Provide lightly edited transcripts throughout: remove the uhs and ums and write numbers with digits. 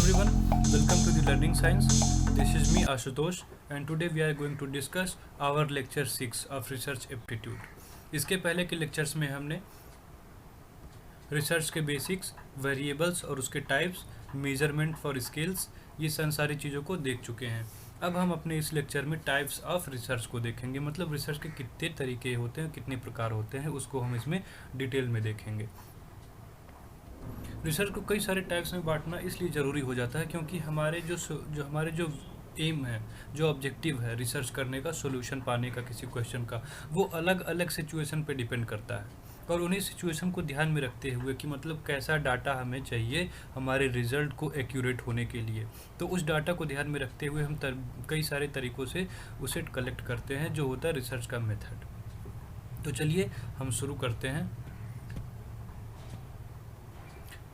everyone, welcome to the Learning Science. This is me Ashutosh and today we are going to discuss our lecture 6 of research aptitude. इसके पहले के lectures में हमने research के basics, variables और उसके types, measurement for skills, ये सारी चीज़ों को देख चुके हैं। अब हम अपने इस लेक्चर में टाइप्स ऑफ रिसर्च को देखेंगे, मतलब रिसर्च के कितने तरीके होते हैं, कितने प्रकार होते हैं, उसको हम इसमें डिटेल में देखेंगे। रिसर्च को कई सारे टाइप्स में बांटना इसलिए ज़रूरी हो जाता है क्योंकि हमारे जो एम है, जो ऑब्जेक्टिव है रिसर्च करने का, सॉल्यूशन पाने का किसी क्वेश्चन का, वो अलग अलग सिचुएशन पे डिपेंड करता है। और उन्हीं सिचुएशन को ध्यान में रखते हुए कि मतलब कैसा डाटा हमें चाहिए हमारे रिज़ल्ट को एक्यूरेट होने के लिए, तो उस डाटा को ध्यान में रखते हुए हम कई सारे तरीक़ों से उसे कलेक्ट करते हैं, जो होता है रिसर्च का मेथड। तो चलिए हम शुरू करते हैं।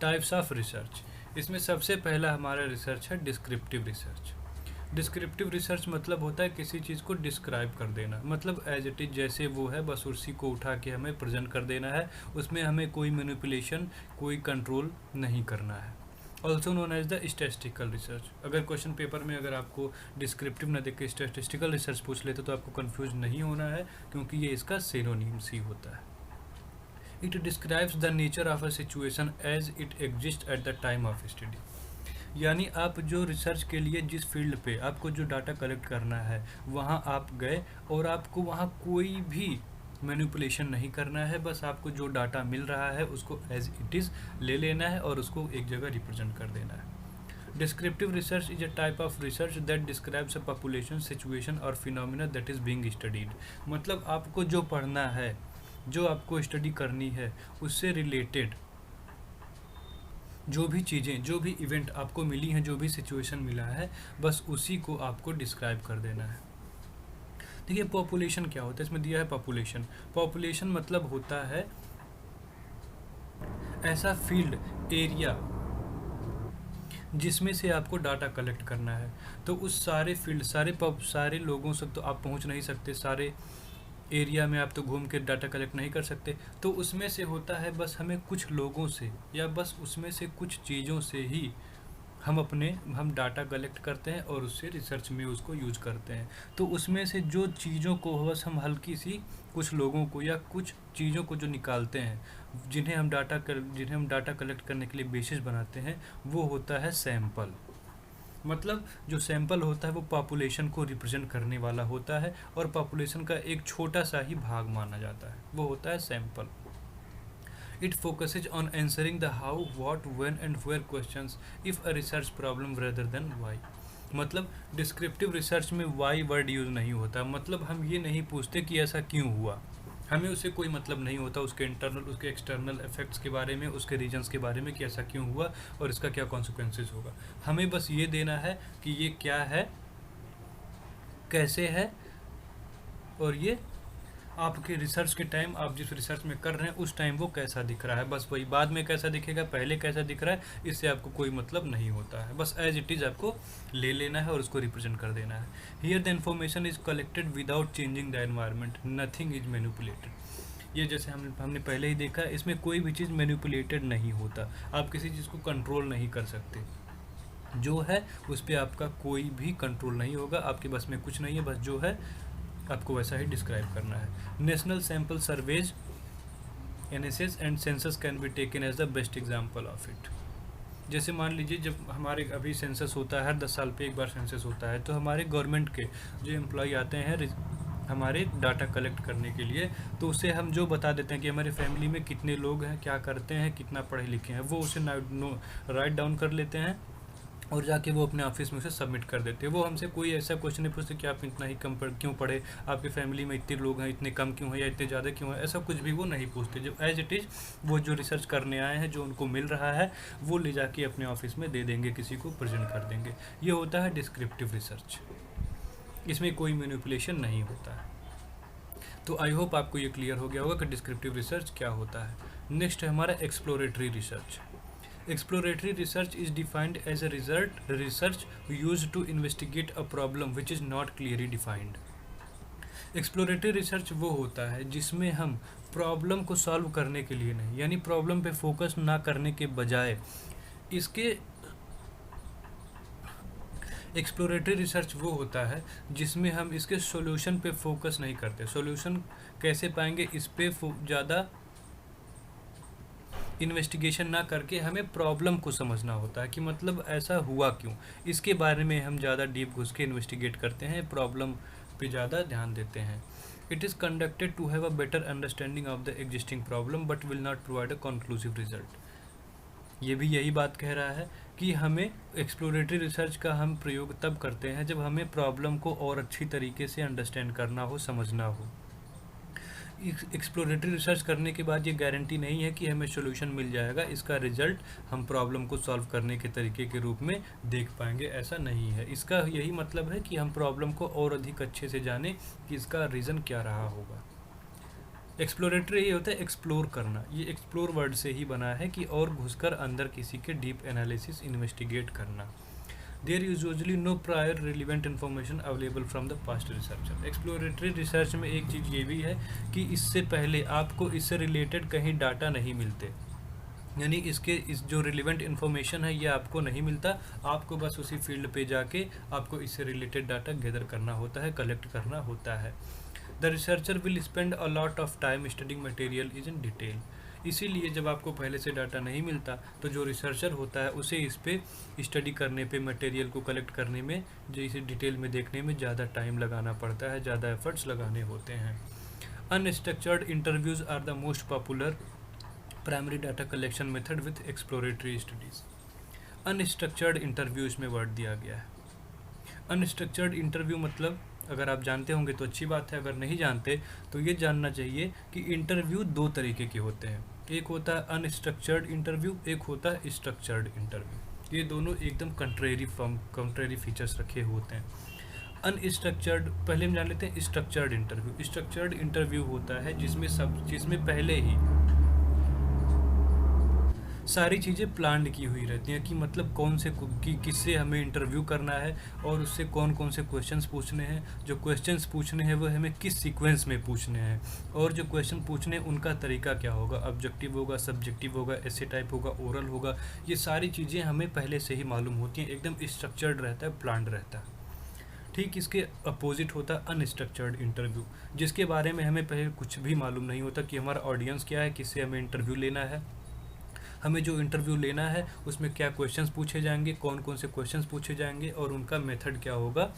टाइप्स ऑफ रिसर्च, इसमें सबसे पहला हमारा रिसर्च है डिस्क्रिप्टिव रिसर्च। डिस्क्रिप्टिव रिसर्च मतलब होता है किसी चीज़ को डिस्क्राइब कर देना, मतलब एज इट इज़ जैसे वो है बस उसी को उठा के हमें प्रेजेंट कर देना है, उसमें हमें कोई मैनिपुलेशन, कोई कंट्रोल नहीं करना है। Also known as the statistical research. अगर क्वेश्चन पेपर में अगर आपको डिस्क्रिप्टिव ना देख के स्टैटिस्टिकल रिसर्च पूछ लेते तो आपको कन्फ्यूज नहीं होना है, क्योंकि ये इसका सिनोनिम्स ही होता है। It describes the nature of a situation as it exists at the time of study. यानी आप जो रिसर्च के लिए जिस फील्ड पे आपको जो डाटा कलेक्ट करना है वहाँ आप गए और आपको वहाँ कोई भी मैनिपुलेशन नहीं करना है, बस आपको जो डाटा मिल रहा है उसको एज इट इज़ ले लेना है और उसको एक जगह रिप्रेजेंट कर देना है। Descriptive research is a type of research that describes a population, situation और phenomena that is being studied. मतलब आपको जो पढ़ना है, जो आपको स्टडी करनी है, उससे रिलेटेड जो भी चीज़ें, जो भी इवेंट आपको मिली हैं, जो भी सिचुएशन मिला है, बस उसी को आपको डिस्क्राइब कर देना है। देखिए पॉपुलेशन क्या होता है, इसमें दिया है पॉपुलेशन। पॉपुलेशन मतलब होता है ऐसा फील्ड एरिया जिसमें से आपको डाटा कलेक्ट करना है। तो उस सारे फील्ड, सारे लोगों से तो आप पहुंच नहीं सकते, सारे एरिया में आप तो घूम के डाटा कलेक्ट नहीं कर सकते, तो उसमें से होता है बस हमें कुछ लोगों से या बस उसमें से कुछ चीज़ों से ही हम डाटा कलेक्ट करते हैं और उससे रिसर्च में उसको यूज करते हैं। तो उसमें से जो चीज़ों को बस हम हल्की सी कुछ लोगों को या कुछ चीज़ों को जो निकालते हैं, जिन्हें हम डाटा कलेक्ट करने के लिए बेसिस बनाते हैं, वो होता है सैंपल। मतलब जो सैंपल होता है वो पॉपुलेशन को रिप्रेजेंट करने वाला होता है और पॉपुलेशन का एक छोटा सा ही भाग माना जाता है, वो होता है sample. It focuses on answering the how, what, when and where questions if a research problem rather than why. मतलब डिस्क्रिप्टिव रिसर्च में वाई वर्ड यूज़ नहीं होता, मतलब हम ये नहीं पूछते कि ऐसा क्यों हुआ, हमें उससे कोई मतलब नहीं होता उसके इंटरनल, उसके एक्सटर्नल इफेक्ट्स के बारे में, उसके रीजन्स के बारे में कि ऐसा क्यों हुआ और इसका क्या कॉन्सिक्वेंसेस होगा। हमें बस ये देना है कि ये क्या है, कैसे है, और ये आपके रिसर्च के टाइम, आप जिस रिसर्च में कर रहे हैं उस टाइम वो कैसा दिख रहा है, बस वही। बाद में कैसा दिखेगा, पहले कैसा दिख रहा है, इससे आपको कोई मतलब नहीं होता है, बस एज इट इज़ आपको ले लेना है और उसको रिप्रेजेंट कर देना है। Here the information is collected without changing the environment, nothing is manipulated. ये जैसे हमने पहले ही देखा, इसमें कोई भी चीज़ मैनिपुलेटेड नहीं होता, आप किसी चीज़ को कंट्रोल नहीं कर सकते, जो है उस पर आपका कोई भी कंट्रोल नहीं होगा, आपके बस में कुछ नहीं है, बस जो है आपको वैसा ही डिस्क्राइब करना है। National sample surveys, NSS and census can be taken as the best example of it. जैसे मान लीजिए जब हमारे अभी सेंसस होता है, हर 10 साल पे एक बार सेंसस होता है, तो हमारे गवर्नमेंट के जो एम्प्लॉय आते हैं हमारे डाटा कलेक्ट करने के लिए, तो उसे हम जो बता देते हैं कि हमारे फैमिली में कितने लोग हैं, क्या करते हैं, कितना पढ़े लिखे हैं, वो उसे राइट डाउन कर लेते हैं और जाके वो अपने ऑफिस में उसे सबमिट कर देते हैं। वो हमसे कोई ऐसा क्वेश्चन नहीं पूछते कि आप इतना ही कम क्यों पढ़े, आपके फैमिली में इतने लोग हैं, इतने कम क्यों हैं या इतने ज़्यादा क्यों हैं, ऐसा कुछ भी वो नहीं पूछते। जब एज इट इज़ वो जो रिसर्च करने आए हैं, जो उनको मिल रहा है, वो ले जाके अपने ऑफिस में दे देंगे, किसी को प्रेजेंट कर देंगे। ये होता है डिस्क्रिप्टिव रिसर्च, इसमें कोई मैनिपुलेशन नहीं होता है। तो आई होप आपको ये क्लियर हो गया होगा कि डिस्क्रिप्टिव रिसर्च क्या होता है। नेक्स्ट है हमारा exploratory research. Exploratory research is defined as a research used to investigate a problem which is not clearly defined. Exploratory research वो होता है जिसमें हम प्रॉब्लम को सॉल्व करने के लिए नहीं, यानी प्रॉब्लम पे फोकस ना करने के बजाय इसके एक्सप्लोरेटरी रिसर्च वो होता है जिसमें हम इसके सॉल्यूशन पे फोकस नहीं करते। सॉल्यूशन कैसे पाएंगे, इस पे ज़्यादा इन्वेस्टिगेशन ना करके हमें प्रॉब्लम को समझना होता है कि मतलब ऐसा हुआ क्यों, इसके बारे में हम ज़्यादा डीप घुस के इन्वेस्टिगेट करते हैं, प्रॉब्लम पे ज़्यादा ध्यान देते हैं। It is conducted to have a better understanding of the existing problem but will not provide a conclusive result. ये भी यही बात कह रहा है कि हमें एक्सप्लोरेटरी रिसर्च का हम प्रयोग तब करते हैं जब हमें प्रॉब्लम को और अच्छी तरीके से अंडरस्टैंड करना हो, समझना हो। एक्सप्लोरेटरी रिसर्च करने के बाद ये गारंटी नहीं है कि हमें सोल्यूशन मिल जाएगा, इसका रिजल्ट हम प्रॉब्लम को सॉल्व करने के तरीके के रूप में देख पाएंगे, ऐसा नहीं है। इसका यही मतलब है कि हम प्रॉब्लम को और अधिक अच्छे से जानें कि इसका रीज़न क्या रहा होगा। एक्सप्लोरेटरी ये होता है एक्सप्लोर करना, ये एक्सप्लोर वर्ड से ही बना है कि और घुसकर अंदर किसी के डीप एनालिसिस इन्वेस्टिगेट करना। There is usually no prior relevant information available from the past researcher. Exploratory research में एक चीज़ ये भी है कि इससे पहले आपको इससे रिलेटेड कहीं डाटा नहीं मिलते, यानी इस जो रिलेवेंट इन्फॉर्मेशन है ये आपको नहीं मिलता, आपको बस उसी फील्ड पे जाके आपको इससे रिलेटेड डाटा गैदर करना होता है, कलेक्ट करना होता है। The researcher will spend a lot of time studying material is in detail. इसीलिए जब आपको पहले से डाटा नहीं मिलता तो जो रिसर्चर होता है उसे इस पे स्टडी करने पे, मटेरियल को कलेक्ट करने में, जो इसे डिटेल में देखने में ज़्यादा टाइम लगाना पड़ता है, ज़्यादा एफर्ट्स लगाने होते हैं। Unstructured interviews are the most popular primary data collection method with exploratory studies. Unstructured interview इसमें वर्ड दिया गया है। अनस्ट्रक्चर्ड इंटरव्यू मतलब अगर आप जानते होंगे तो अच्छी बात है, अगर नहीं जानते तो ये जानना चाहिए कि इंटरव्यू दो तरीके के होते हैं। एक होता है अनस्ट्रक्चर्ड इंटरव्यू, एक होता है स्ट्रक्चर्ड इंटरव्यू। ये दोनों एकदम कंट्रेरी फीचर्स रखे होते हैं। अनस्ट्रक्चर्ड पहले हम जान लेते हैं स्ट्रक्चर्ड इंटरव्यू। स्ट्रक्चर्ड इंटरव्यू होता है जिसमें पहले ही सारी चीज़ें प्लान की हुई रहती हैं कि मतलब कौन से किससे हमें इंटरव्यू करना है और उससे कौन कौन से क्वेश्चंस पूछने हैं, जो क्वेश्चंस पूछने हैं वो हमें किस सीक्वेंस में पूछने हैं, और जो क्वेश्चन पूछने उनका तरीका क्या होगा, ऑब्जेक्टिव होगा, सब्जेक्टिव होगा, ऐसे टाइप होगा, ओरल होगा। ये सारी चीज़ें हमें पहले से ही मालूम होती हैं, एकदम स्ट्रक्चर्ड रहता है, प्लान्ड रहता है। ठीक इसके अपोजिट होता है अनस्ट्रक्चर्ड इंटरव्यू, जिसके बारे में हमें पहले कुछ भी मालूम नहीं होता कि हमारा ऑडियंस क्या है, किससे हमें इंटरव्यू लेना है, हमें जो इंटरव्यू लेना है उसमें क्या क्वेश्चंस पूछे जाएंगे, कौन कौन से क्वेश्चंस पूछे जाएंगे, और उनका मेथड क्या होगा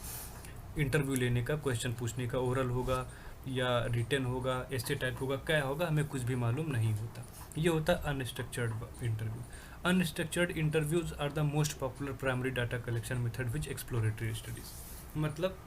इंटरव्यू लेने का, क्वेश्चन पूछने का, ओरल होगा या रिटन होगा, ऐसे टाइप होगा, क्या होगा, हमें कुछ भी मालूम नहीं होता। ये होता है unstructured interview. Unstructured interviews are the most popular primary data collection method which exploratory studies. मतलब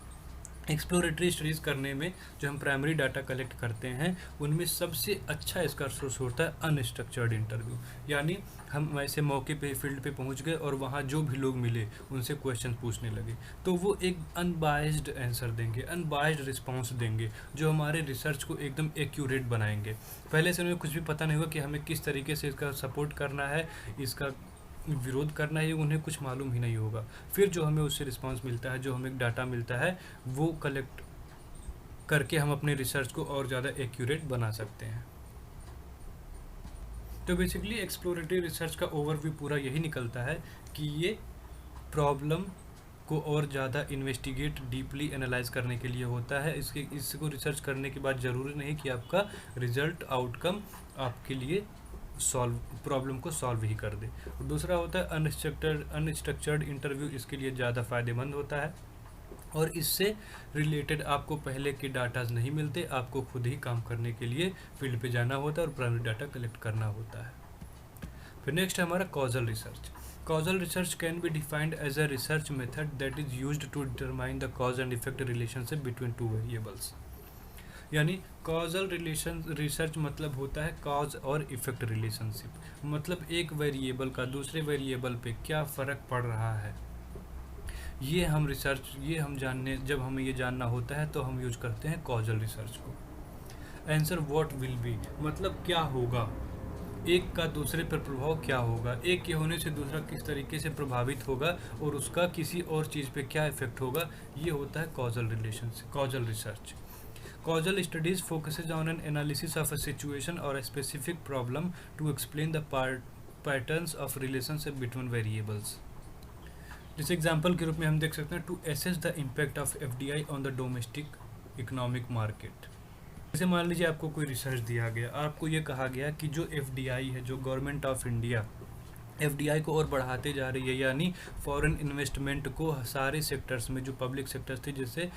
एक्सप्लोरेटरी स्टडीज़ करने में जो हम प्राइमरी डाटा कलेक्ट करते हैं उनमें सबसे अच्छा इसका सोर्स होता है अनस्ट्रक्चर्ड इंटरव्यू। यानी हम ऐसे मौके पे फील्ड पे पहुंच गए और वहाँ जो भी लोग मिले उनसे क्वेश्चन पूछने लगे, तो वो एक अनबायस्ड आंसर देंगे, अनबायस्ड रिस्पांस देंगे, जो हमारे रिसर्च को एकदम एक्यूरेट बनाएंगे। पहले से उन्हें कुछ भी पता नहीं होगा कि हमें किस तरीके से इसका सपोर्ट करना है, इसका विरोध करना है, उन्हें कुछ मालूम ही नहीं होगा। फिर जो हमें उससे रिस्पांस मिलता है, जो हमें डाटा मिलता है, वो कलेक्ट करके हम अपने रिसर्च को और ज़्यादा एक्यूरेट बना सकते हैं। तो बेसिकली एक्सप्लोरेटरी रिसर्च का ओवरव्यू पूरा यही निकलता है कि ये प्रॉब्लम को और ज़्यादा इन्वेस्टिगेट, डीपली एनालाइज करने के लिए होता है। इसको रिसर्च करने के बाद ज़रूरी नहीं कि आपका रिजल्ट, आउटकम आपके लिए प्रॉब्लम को सॉल्व ही कर दे। और दूसरा होता है अनस्ट्रक्चर्ड इंटरव्यू, इसके लिए ज़्यादा फ़ायदेमंद होता है और इससे रिलेटेड आपको पहले के डाटाज नहीं मिलते, आपको खुद ही काम करने के लिए फील्ड पे जाना होता है और प्राइमरी डाटा कलेक्ट करना होता है। फिर नेक्स्ट है हमारा causal research. Causal research can be defined as a research method that is used to determine the cause and effect relationship between two variables. यानी कॉजल रिसर्च मतलब होता है कॉज और इफेक्ट रिलेशनशिप, मतलब एक वेरिएबल का दूसरे वेरिएबल पे क्या फ़र्क पड़ रहा है, ये हम जानने, जब हमें ये जानना होता है तो हम यूज करते हैं कॉजल रिसर्च को। आंसर व्हाट विल बी, मतलब क्या होगा, एक का दूसरे पर प्रभाव क्या होगा, एक के होने से दूसरा किस तरीके से प्रभावित होगा और उसका किसी और चीज़ पे क्या इफेक्ट होगा, ये होता है causal research. Causal studies focuses on an analysis of a situation or a specific problem to explain the patterns of relationship between variables. जैसे एग्जांपल के रूप में हम देख सकते हैं, to assess the impact of FDI on the domestic economic market. जैसे मान लीजिए आपको कोई रिसर्च दिया गया, आपको ये कहा गया कि जो एफडीआई है, जो गवर्नमेंट ऑफ इंडिया एफडीआई को और बढ़ाते जा रही है, यानी फॉरेन इन्वेस्टमेंट को सारे सेक्टर्स में, जो पब्लिक सेक्टर्स थे जैसे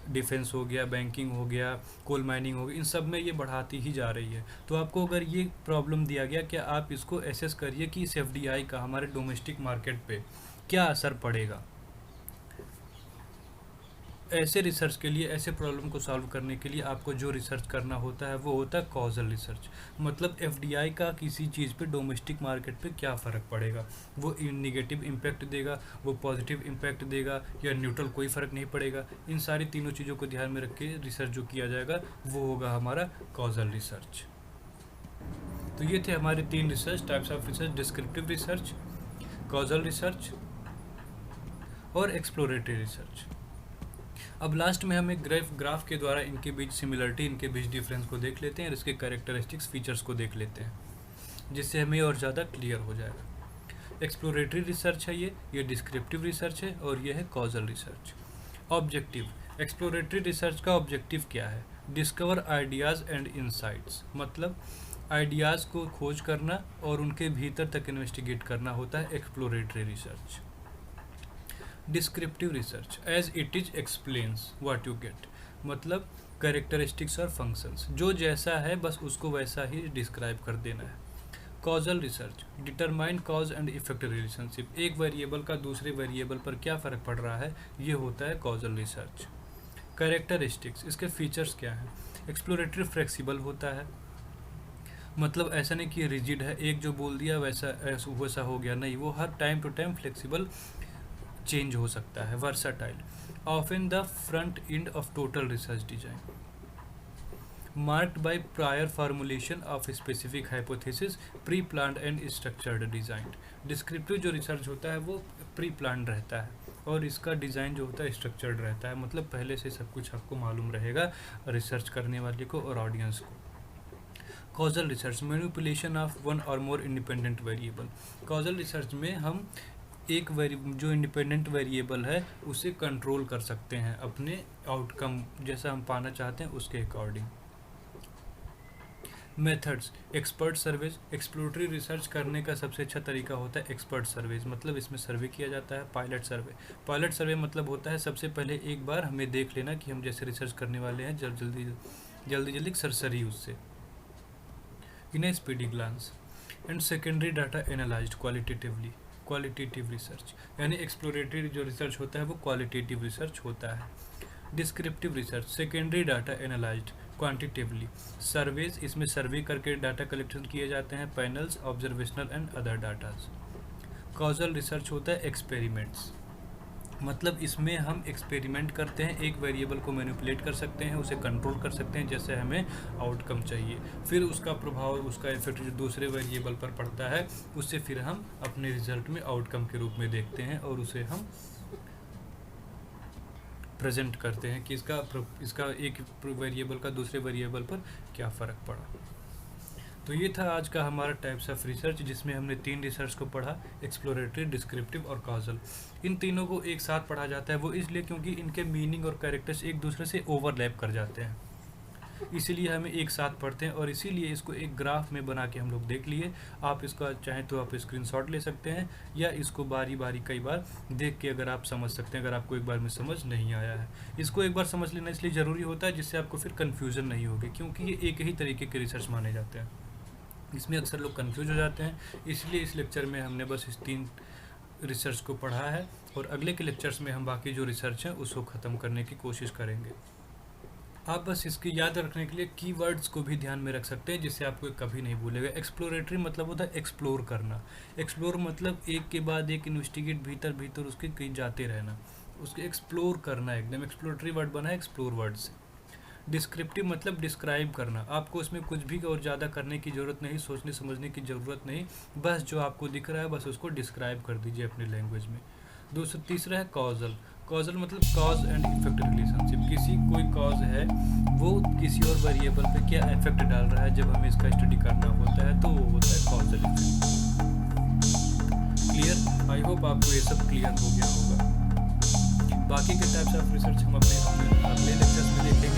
डिफेंस हो गया, बैंकिंग हो गया, कोल माइनिंग हो गया, इन सब में ये बढ़ाती ही जा रही है। तो आपको अगर ये प्रॉब्लम दिया गया, क्या आप इसको एसेस करिए कि इस एफडीआई का हमारे डोमेस्टिक मार्केट पे क्या असर पड़ेगा। ऐसे रिसर्च के लिए, ऐसे प्रॉब्लम को सॉल्व करने के लिए आपको जो रिसर्च करना होता है वो होता है कॉजल रिसर्च। मतलब एफडीआई का किसी चीज़ पे डोमेस्टिक मार्केट पे क्या फ़र्क पड़ेगा, वो निगेटिव इम्पैक्ट देगा, वो पॉजिटिव इम्पैक्ट देगा, या न्यूट्रल, कोई फ़र्क नहीं पड़ेगा। इन सारी तीनों चीज़ों को ध्यान में रख के रिसर्च जो किया जाएगा वो होगा हमारा कॉजल रिसर्च। तो ये थे हमारे 3 research types of research: descriptive research, causal research और एक्सप्लोरेटरी रिसर्च। अब लास्ट में हम एक ग्राफ के द्वारा इनके बीच सिमिलरिटी, इनके बीच डिफरेंस को देख लेते हैं और इसके कैरेक्टरिस्टिक्स, फीचर्स को देख लेते हैं, जिससे हमें और ज़्यादा क्लियर हो जाएगा। एक्सप्लोरेटरी रिसर्च है ये डिस्क्रिप्टिव रिसर्च है, और ये है causal research. Objective: exploratory research का ऑब्जेक्टिव क्या है? डिस्कवर आइडियाज़ एंड इंसाइट्स, मतलब आइडियाज़ को खोज करना और उनके भीतर तक इन्वेस्टिगेट करना होता है exploratory research. Descriptive research: as it is explains what you get, मतलब कैरेक्टरिस्टिक्स और फंक्शंस, जो जैसा है बस उसको वैसा ही डिस्क्राइब कर देना है। Causal research: determine cause and effect relationship, एक वेरिएबल का दूसरे वेरिएबल पर क्या फ़र्क पड़ रहा है, ये होता है कॉजल रिसर्च। कैरेक्टरिस्टिक्स: इसके फीचर्स क्या हैं? एक्सप्लोरेटरी फ्लेक्सिबल होता है, मतलब ऐसा नहीं कि रिजिड है, एक जो बोल दिया वैसा हो गया, नहीं, वो हर time to time flexible change हो सकता है। Versatile: often the front end of total research design, marked by prior formulation of specific hypothesis, pre planned and structured design. Descriptive जो रिसर्च होता है वो प्री प्लान्ड रहता है, और इसका डिज़ाइन जो होता है स्ट्रक्चर्ड रहता है, मतलब पहले से सब कुछ आपको मालूम रहेगा रिसर्च करने वाले को और ऑडियंस को। Causal research: manipulation of one और more independent variable. Causal research में हम एक जो इंडिपेंडेंट वेरिएबल है उसे कंट्रोल कर सकते हैं अपने आउटकम जैसा हम पाना चाहते हैं उसके according. Methods: expert surveys, exploratory research करने का सबसे अच्छा तरीका होता है एक्सपर्ट सर्वेज, मतलब इसमें सर्वे किया जाता है। पायलट सर्वे: पायलट सर्वे मतलब होता है सबसे पहले एक बार हमें देख लेना कि हम जैसे रिसर्च करने वाले हैं जल्दी सरसरी उससे, in a speedy glance. And secondary data analysed qualitatively, qualitative research, यानी एक्सप्लोरेटरी जो रिसर्च होता है वो क्वालिटेटिव रिसर्च होता है। Descriptive research: secondary data analysed quantitatively, surveys, इसमें सर्वे करके डाटा कलेक्शन किए जाते हैं, panels, observational and other datas. Causal research होता है एक्सपेरिमेंट्स, मतलब इसमें हम एक्सपेरिमेंट करते हैं, एक वेरिएबल को मैनिपुलेट कर सकते हैं, उसे कंट्रोल कर सकते हैं जैसे हमें आउटकम चाहिए, फिर उसका प्रभाव, उसका इफेक्ट जो दूसरे वेरिएबल पर पड़ता है उससे फिर हम अपने रिजल्ट में आउटकम के रूप में देखते हैं और उसे हम प्रेजेंट करते हैं कि इसका एक वेरिएबल का दूसरे वेरिएबल पर क्या फ़र्क पड़ा। तो ये था आज का हमारा टाइप्स ऑफ रिसर्च, जिसमें हमने 3 रिसर्च को पढ़ा: एक्सप्लोरेटरी, डिस्क्रिप्टिव और कॉजल। इन तीनों को एक साथ पढ़ा जाता है, वो इसलिए क्योंकि इनके मीनिंग और कैरेक्टर्स एक दूसरे से ओवरलैप कर जाते हैं, इसीलिए हमें एक साथ पढ़ते हैं, और इसीलिए इसको एक ग्राफ में बना के हम लोग देख लिए। आप इसका चाहें तो आप स्क्रीनशॉट ले सकते हैं, या इसको बारी बारी कई बार देख के अगर आप समझ सकते हैं, अगर आपको एक बार में समझ नहीं आया है। इसको एक बार समझ लेना इसलिए ज़रूरी होता है जिससे आपको फिर कन्फ्यूज़न नहीं होगी, क्योंकि ये एक ही तरीके के रिसर्च माने जाते हैं, इसमें अक्सर लोग कंफ्यूज हो जाते हैं। इसलिए इस लेक्चर में हमने बस इस 3 रिसर्च को पढ़ा है, और अगले के लेक्चर्स में हम बाकी जो रिसर्च हैं उसको ख़त्म करने की कोशिश करेंगे। आप बस इसकी याद रखने के लिए कीवर्ड्स को भी ध्यान में रख सकते हैं, जिससे आपको कभी नहीं भूलेगा। एक्सप्लोरेटरी मतलब होता है एक्सप्लोर करना, एक्सप्लोर मतलब एक के बाद एक इन्वेस्टिगेट, भीतर भीतर उसके कहीं जाते रहना, उसके एक्सप्लोर करना, एकदम एक्सप्लोरेटरी वर्ड बना है एक्सप्लोर वर्ड से। डिस्क्रिप्टिव मतलब डिस्क्राइब करना, आपको इसमें कुछ भी और ज़्यादा करने की ज़रूरत नहीं, सोचने समझने की ज़रूरत नहीं, बस जो आपको दिख रहा है बस उसको डिस्क्राइब कर दीजिए अपनी लैंग्वेज में। तीसरा है कॉजल, कॉजल मतलब कॉज एंड इफेक्ट रिलेशनशिप, किसी कोई कॉज है वो किसी और वेरिएबल पे क्या इफेक्ट डाल रहा है, जब हमें इसका स्टडी करना होता है तो वो होता है causal effect. Clear? I hope आपको ये सब क्लियर हो गया होगा। बाकी के टाइप्स ऑफ रिसर्च हम अपने अगले लेक्चर्स में देखेंगे।